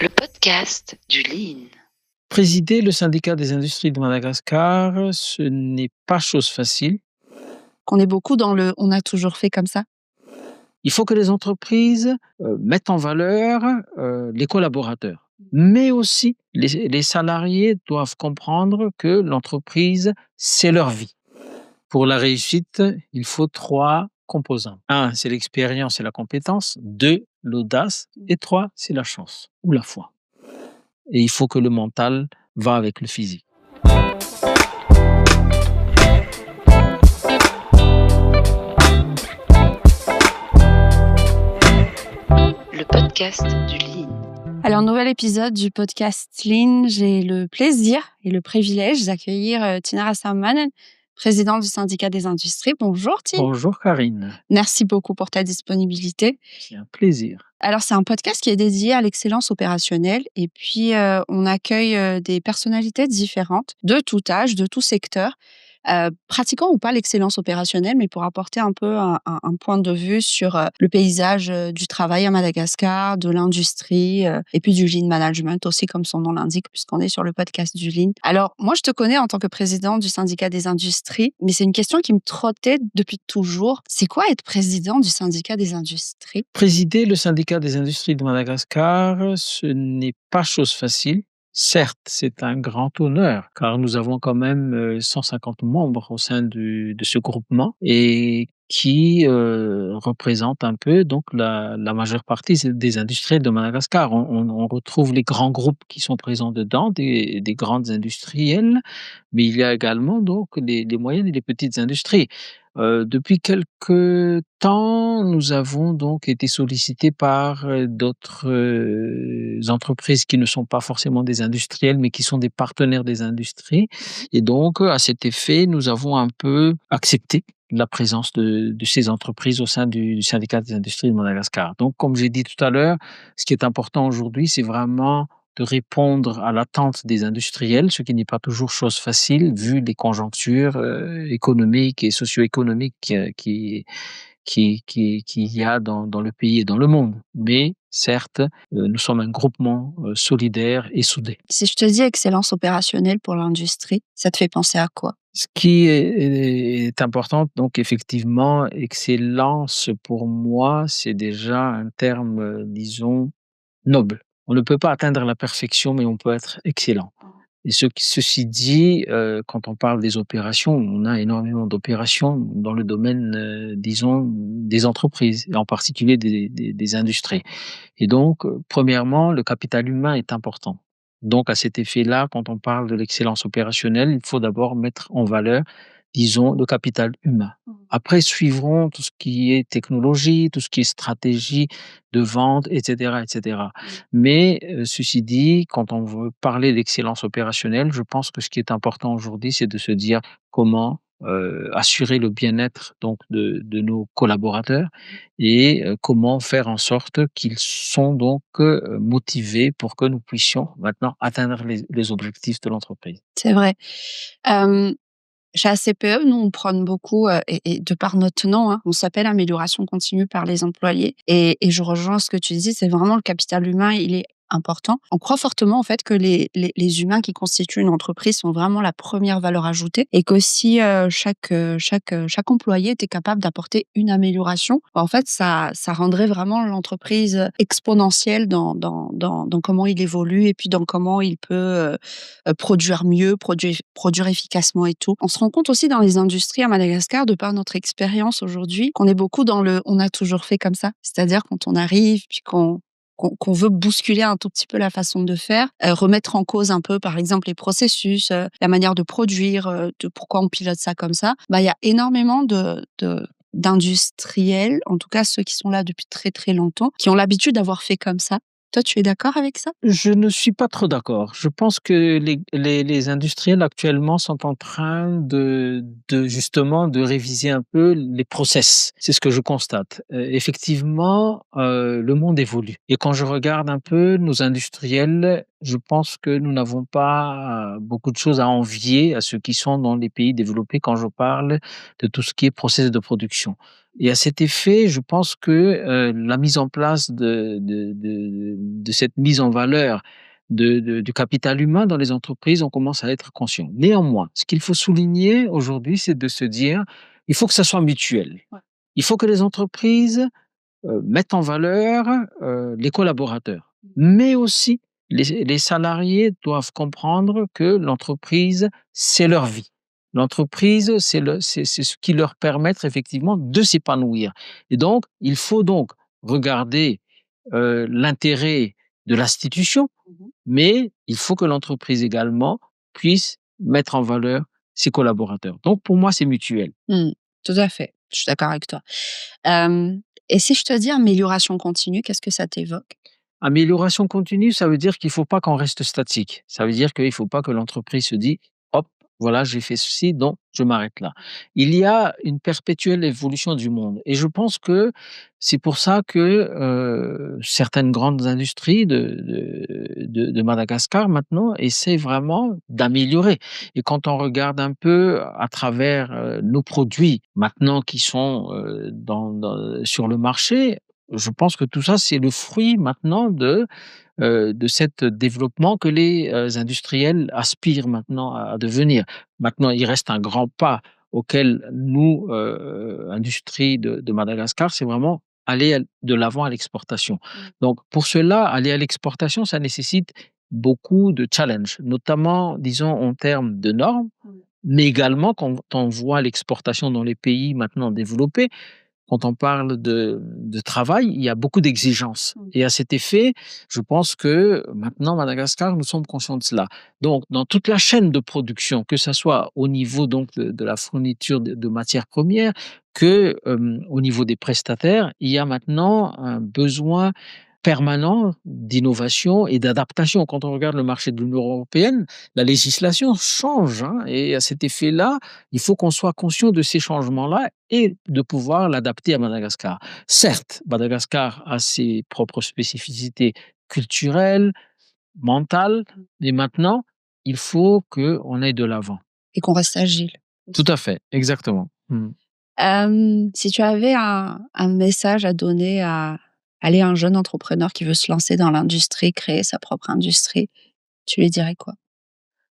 Le podcast du Lean. Présider le syndicat des industries de Madagascar, ce n'est pas chose facile. Qu'on est beaucoup dans le « on a toujours fait comme ça ». Il faut que les entreprises mettent en valeur les collaborateurs. Mais aussi, les salariés doivent comprendre que l'entreprise, c'est leur vie. Pour la réussite, il faut 3 composants. 1, c'est l'expérience et la compétence. 2, l'audace. Et 3, c'est la chance ou la foi. Et il faut que le mental va avec le physique. Le podcast du Lean. Alors, nouvel épisode du podcast Lean. J'ai le plaisir et le privilège d'accueillir Tina Rassaman, présidente du syndicat des industries. Bonjour Tina. Bonjour Karine. Merci beaucoup pour ta disponibilité. C'est un plaisir. Alors, c'est un podcast qui est dédié à l'excellence opérationnelle et puis on accueille des personnalités différentes, de tout âge, de tout secteur, pratiquant ou pas l'excellence opérationnelle, mais pour apporter un peu un point de vue sur le paysage du travail à Madagascar, de l'industrie et puis du Lean Management aussi, comme son nom l'indique, puisqu'on est sur le podcast du Lean. Alors, moi, je te connais en tant que président du syndicat des industries, mais c'est une question qui me trottait depuis toujours. C'est quoi être président du syndicat des industries? Présider le syndicat des industries de Madagascar, ce n'est pas chose facile. Certes, c'est un grand honneur, car nous avons quand même 150 membres au sein de ce groupement et qui représentent un peu donc la majeure partie des industriels de Madagascar. On retrouve les grands groupes qui sont présents dedans, des grandes industrielles, mais il y a également donc les moyennes et les petites industries. Depuis quelque temps, nous avons donc été sollicités par d'autres entreprises qui ne sont pas forcément des industriels, mais qui sont des partenaires des industries. Et donc, à cet effet, nous avons un peu accepté la présence de ces entreprises au sein du syndicat des industries de Madagascar. Donc, comme j'ai dit tout à l'heure, ce qui est important aujourd'hui, c'est vraiment de répondre à l'attente des industriels, ce qui n'est pas toujours chose facile vu les conjonctures économiques et socio-économiques qu'il y a dans le pays et dans le monde. Mais certes, nous sommes un groupement solidaire et soudé. Si je te dis excellence opérationnelle pour l'industrie, ça te fait penser à quoi? Ce qui est important, donc effectivement, excellence pour moi, c'est déjà un terme, disons, noble. On ne peut pas atteindre la perfection, mais on peut être excellent. Et ceci dit, quand on parle des opérations, on a énormément d'opérations dans le domaine, disons, des entreprises, et en particulier des industries. Et donc, premièrement, le capital humain est important. Donc, à cet effet-là, quand on parle de l'excellence opérationnelle, il faut d'abord mettre en valeur, disons, le capital humain. Après, suivront tout ce qui est technologie, tout ce qui est stratégie de vente, etc., etc. Mais ceci dit, quand on veut parler d'excellence opérationnelle, je pense que ce qui est important aujourd'hui, c'est de se dire comment assurer le bien-être donc de nos collaborateurs et comment faire en sorte qu'ils sont donc motivés pour que nous puissions maintenant atteindre les objectifs de l'entreprise. C'est vrai. Chez ACPE, nous, on prône beaucoup, et de par notre nom, on s'appelle amélioration continue par les employés. Et je rejoins ce que tu dis, c'est vraiment le capital humain, il est important. On croit fortement en fait que les humains qui constituent une entreprise sont vraiment la première valeur ajoutée et que si chaque employé était capable d'apporter une amélioration, en fait ça rendrait vraiment l'entreprise exponentielle dans comment il évolue et puis dans comment il peut produire mieux, produire efficacement et tout. On se rend compte aussi dans les industries à Madagascar, de par notre expérience aujourd'hui, qu'on est beaucoup dans le « on a toujours fait comme ça ». C'est-à-dire quand on arrive puis qu'on veut bousculer un tout petit peu la façon de faire, remettre en cause un peu, par exemple, les processus, la manière de produire, de pourquoi on pilote ça comme ça. Il y a énormément d'industriels, en tout cas ceux qui sont là depuis très très longtemps, qui ont l'habitude d'avoir fait comme ça. Toi, tu es d'accord avec ça? Je ne suis pas trop d'accord. Je pense que les industriels actuellement sont en train de justement de réviser un peu les process. C'est ce que je constate. Effectivement, le monde évolue. Et quand je regarde un peu nos industriels, je pense que nous n'avons pas beaucoup de choses à envier à ceux qui sont dans les pays développés quand je parle de tout ce qui est process de production. Et à cet effet, je pense que la mise en place de cette mise en valeur du capital humain dans les entreprises, on commence à être conscient. Néanmoins, ce qu'il faut souligner aujourd'hui, c'est de se dire, il faut que ça soit mutuel. Ouais. Il faut que les entreprises mettent en valeur les collaborateurs. Mais aussi, les salariés doivent comprendre que l'entreprise, c'est leur vie. L'entreprise, c'est ce qui leur permet effectivement de s'épanouir. Et donc, il faut donc regarder l'intérêt de l'institution, mais il faut que l'entreprise également puisse mettre en valeur ses collaborateurs. Donc, pour moi, c'est mutuel. Tout à fait, je suis d'accord avec toi. Et si je te dis amélioration continue, qu'est-ce que ça t'évoque? Amélioration continue, ça veut dire qu'il faut pas qu'on reste statique. Ça veut dire qu'il faut pas que l'entreprise se dise: «Hop, voilà, j'ai fait ceci, donc je m'arrête là». Il y a une perpétuelle évolution du monde et je pense que c'est pour ça que, certaines grandes industries de Madagascar maintenant essaient vraiment d'améliorer et quand on regarde un peu à travers, nos produits maintenant qui sont, sur le marché, je pense que tout ça, c'est le fruit maintenant de cet développement que les, industriels aspirent maintenant à devenir. Maintenant, il reste un grand pas auquel nous, industrie de Madagascar, c'est vraiment aller de l'avant à l'exportation. Donc pour cela, aller à l'exportation, ça nécessite beaucoup de challenges, notamment, disons, en termes de normes, mais également quand on voit l'exportation dans les pays maintenant développés, quand on parle de travail, il y a beaucoup d'exigences et à cet effet, je pense que maintenant, Madagascar, nous sommes conscients de cela. Donc dans toute la chaîne de production, que ça soit au niveau donc de la fourniture de matières premières, que, au niveau des prestataires, il y a maintenant un besoin permanent d'innovation et d'adaptation. Quand on regarde le marché de l'Union européenne, la législation change, hein, et à cet effet-là, il faut qu'on soit conscient de ces changements-là et de pouvoir l'adapter à Madagascar. Certes, Madagascar a ses propres spécificités culturelles, mentales, mais maintenant, il faut qu'on aille de l'avant. Et qu'on reste agile. Tout à fait, exactement. Si tu avais un message à donner à un jeune entrepreneur qui veut se lancer dans l'industrie, créer sa propre industrie, tu lui dirais quoi?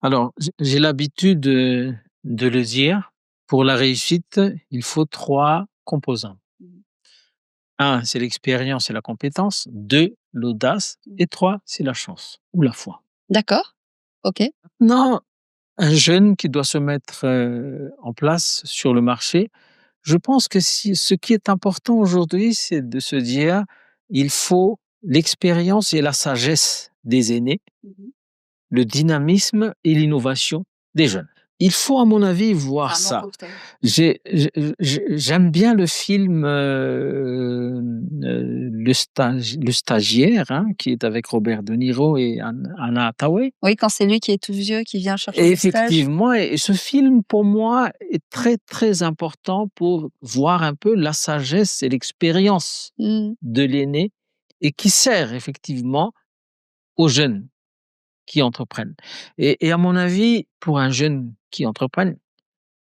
Alors, j'ai l'habitude de le dire, pour la réussite, il faut 3 composants. 1, c'est l'expérience et la compétence. 2, l'audace et 3, c'est la chance ou la foi. D'accord, OK. Non, un jeune qui doit se mettre, en place sur le marché, je pense que si ce qui est important aujourd'hui, c'est de se dire: «Il faut l'expérience et la sagesse des aînés, le dynamisme et l'innovation des jeunes». Il faut à mon avis voir ça. J'aime bien le film, le stagiaire, hein, qui est avec Robert De Niro et Anna Hathaway. Oui, quand c'est lui qui est tout vieux, qui vient chercher le stage. Effectivement, et ce film, pour moi, est très, très important pour voir un peu la sagesse et l'expérience de l'aîné et qui sert effectivement aux jeunes qui entreprennent. Et à mon avis, pour un jeune qui entreprenne,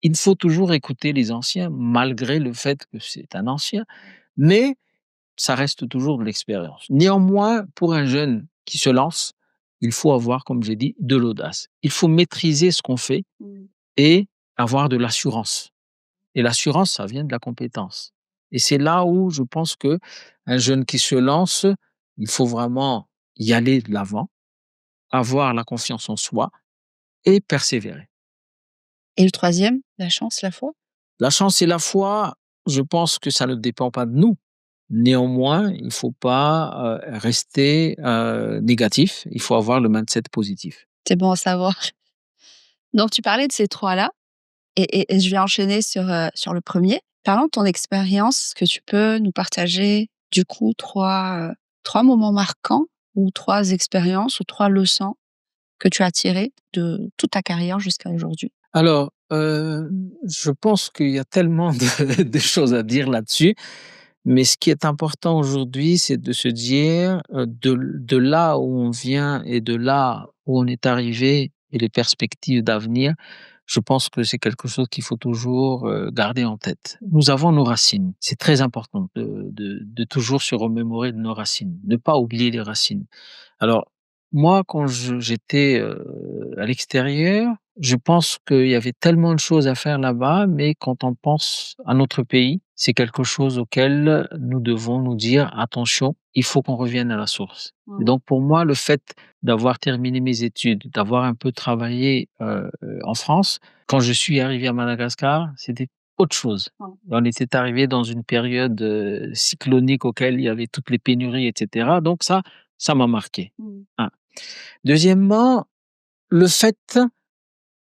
il faut toujours écouter les anciens, malgré le fait que c'est un ancien, mais ça reste toujours de l'expérience. Néanmoins, pour un jeune qui se lance, il faut avoir, comme j'ai dit, de l'audace. Il faut maîtriser ce qu'on fait et avoir de l'assurance. Et l'assurance, ça vient de la compétence. Et c'est là où je pense que un jeune qui se lance, il faut vraiment y aller de l'avant, avoir la confiance en soi et persévérer. Et le troisième, la chance, la foi? La chance et la foi, je pense que ça ne dépend pas de nous. Néanmoins, il faut pas, rester, négatif. Il faut avoir le mindset positif. C'est bon à savoir. Donc tu parlais de ces 3-là et je vais enchaîner sur le premier. Parlons de ton expérience. Est-ce que tu peux nous partager, du coup, 3 moments marquants ou 3 expériences ou 3 leçons que tu as tirées de toute ta carrière jusqu'à aujourd'hui? Alors, je pense qu'il y a tellement de choses à dire là-dessus, mais ce qui est important aujourd'hui, c'est de se dire, de là où on vient et de là où on est arrivé et les perspectives d'avenir, Je pense que c'est quelque chose qu'il faut toujours garder en tête. Nous avons nos racines. C'est très important de toujours se remémorer de nos racines, ne pas oublier les racines. Alors, moi, quand j'étais à l'extérieur, je pense qu'il y avait tellement de choses à faire là-bas, mais quand on pense à notre pays, c'est quelque chose auquel nous devons nous dire attention, il faut qu'on revienne à la source. Et donc, pour moi, le fait d'avoir terminé mes études, d'avoir un peu travaillé en France, quand je suis arrivé à Madagascar, c'était autre chose. On était arrivé dans une période cyclonique auquel il y avait toutes les pénuries, etc. Donc ça m'a marqué. Un. Deuxièmement, le fait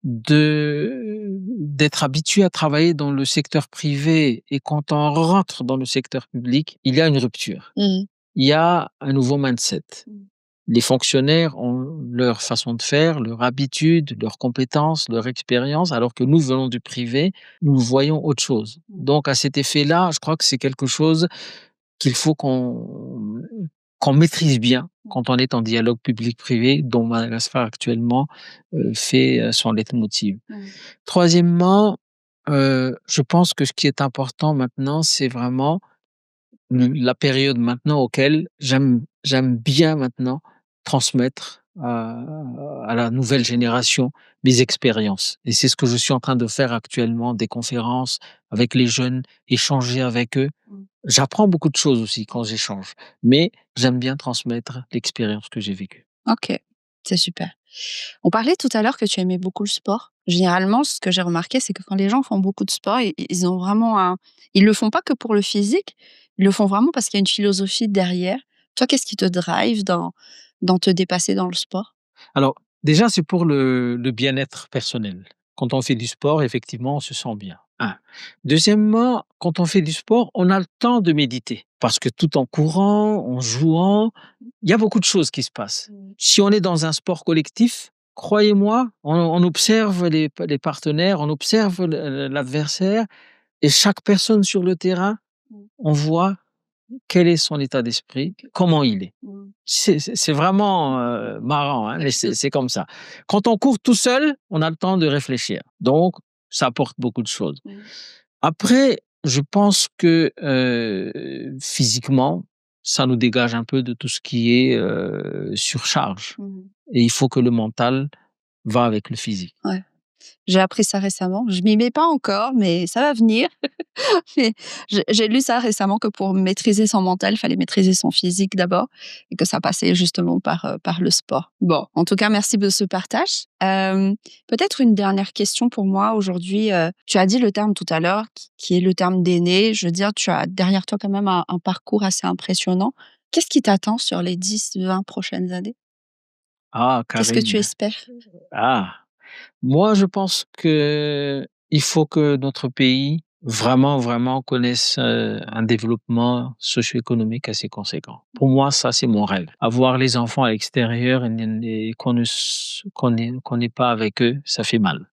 d'être habitué à travailler dans le secteur privé et quand on rentre dans le secteur public, il y a une rupture. Il y a un nouveau mindset. Les fonctionnaires ont leur façon de faire, leur habitude, leurs compétences, leur expérience, alors que nous venons du privé, nous voyons autre chose. Donc, à cet effet-là, je crois que c'est quelque chose qu'il faut qu'on maîtrise bien quand on est en dialogue public-privé, dont Madagascar actuellement fait son leitmotiv. Troisièmement, je pense que ce qui est important maintenant, c'est vraiment la période maintenant auquel j'aime bien maintenant transmettre à la nouvelle génération mes expériences. Et c'est ce que je suis en train de faire actuellement, des conférences avec les jeunes, échanger avec eux. J'apprends beaucoup de choses aussi quand j'échange, mais j'aime bien transmettre l'expérience que j'ai vécue. Ok, c'est super. On parlait tout à l'heure que tu aimais beaucoup le sport. Généralement, ce que j'ai remarqué, c'est que quand les gens font beaucoup de sport, ils ont vraiment ils le font pas que pour le physique, ils le font vraiment parce qu'il y a une philosophie derrière. Toi, qu'est-ce qui te drive dans te dépasser dans le sport? Alors, déjà, c'est pour le bien-être personnel. Quand on fait du sport, effectivement, on se sent bien. Un. Deuxièmement, quand on fait du sport, on a le temps de méditer. Parce que tout en courant, en jouant, il y a beaucoup de choses qui se passent. Si on est dans un sport collectif, croyez-moi, on observe les partenaires, on observe l'adversaire, et chaque personne sur le terrain, on voit quel est son état d'esprit, comment il est. C'est vraiment marrant, hein, mais c'est comme ça. Quand on court tout seul, on a le temps de réfléchir. Donc, ça apporte beaucoup de choses. Après, je pense que physiquement, ça nous dégage un peu de tout ce qui est surcharge. Et il faut que le mental va avec le physique. Ouais. J'ai appris ça récemment. Je m'y mets pas encore, mais ça va venir. Mais j'ai lu ça récemment que pour maîtriser son mental, il fallait maîtriser son physique d'abord et que ça passait justement par le sport. Bon, en tout cas, merci de ce partage. Peut-être une dernière question pour moi aujourd'hui. Tu as dit le terme tout à l'heure, qui est le terme d'aîné. Je veux dire, tu as derrière toi quand même un parcours assez impressionnant. Qu'est-ce qui t'attend sur les 10, 20 prochaines années? Ah, Qu'est-ce que tu Karine. espères? Ah, moi, je pense que il faut que notre pays vraiment connaisse un développement socio-économique assez conséquent. Pour moi, ça, c'est mon rêve. Avoir les enfants à l'extérieur et qu'on n'est pas avec eux, ça fait mal.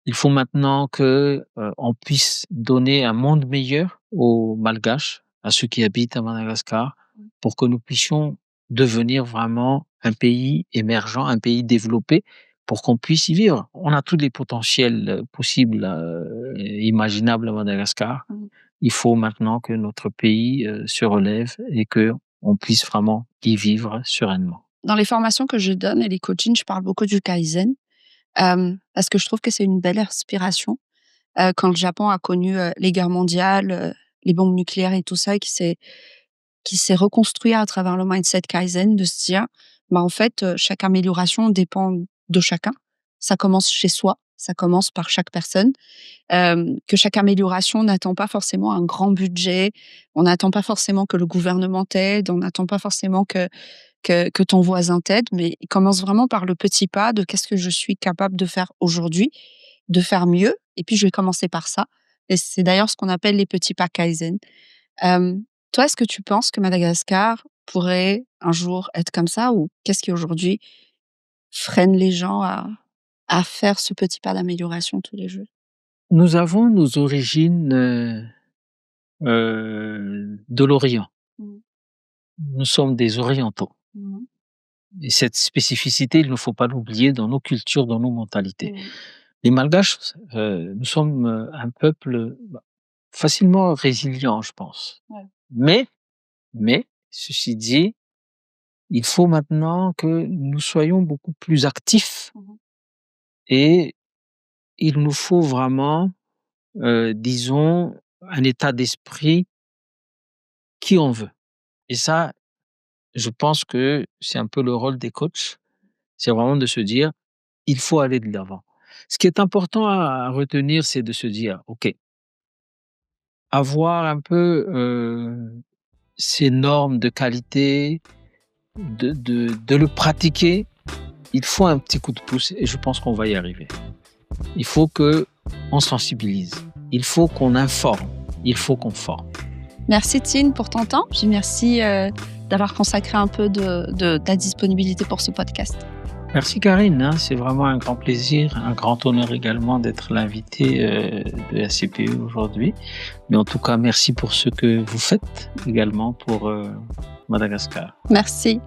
Il faut maintenant que on puisse donner un monde meilleur aux Malgaches, à ceux qui habitent à Madagascar, pour que nous puissions devenir vraiment un pays émergent, un pays développé, pour qu'on puisse y vivre. On a tous les potentiels possibles et imaginables à Madagascar. Il faut maintenant que notre pays se relève et que on puisse vraiment y vivre sereinement. Dans les formations que je donne et les coachings, je parle beaucoup du Kaizen. Parce que je trouve que c'est une belle inspiration. Quand le Japon a connu les guerres mondiales, les bombes nucléaires et tout ça, et qui s'est reconstruit à travers le mindset Kaizen, de se dire, bah en fait, chaque amélioration dépend de chacun. Ça commence chez soi, ça commence par chaque personne. Que chaque amélioration n'attend pas forcément un grand budget, on n'attend pas forcément que le gouvernement t'aide, on n'attend pas forcément que ton voisin t'aide, mais il commence vraiment par le petit pas de qu'est-ce que je suis capable de faire aujourd'hui, de faire mieux, et puis je vais commencer par ça. Et c'est d'ailleurs ce qu'on appelle les petits pas Kaizen. Toi, est-ce que tu penses que Madagascar pourrait un jour être comme ça, ou qu'est-ce qui aujourd'hui freine les gens à faire ce petit pas d'amélioration tous les jours? Nous avons nos origines de l'Orient. Nous sommes des Orientaux. Et cette spécificité, il ne faut pas l'oublier dans nos cultures, dans nos mentalités. Les Malgaches, nous sommes un peuple facilement résilient, je pense. Ouais. Mais, ceci dit, il faut maintenant que nous soyons beaucoup plus actifs Mmh. et il nous faut vraiment, disons, un état d'esprit qui on veut. Et ça, je pense que c'est un peu le rôle des coachs, c'est vraiment de se dire: «Il faut aller de l'avant». Ce qui est important à retenir, c'est de se dire: «OK, avoir un peu, ces normes de qualité, de le pratiquer, il faut un petit coup de pouce et je pense qu'on va y arriver. Il faut qu'on sensibilise, il faut qu'on informe, il faut qu'on forme». Merci Tine pour ton temps, puis merci d'avoir consacré un peu de ta disponibilité pour ce podcast. Merci Karine, hein, c'est vraiment un grand plaisir, un grand honneur également d'être l'invité de la CPE aujourd'hui. Mais en tout cas, merci pour ce que vous faites également pour Madagascar. Merci.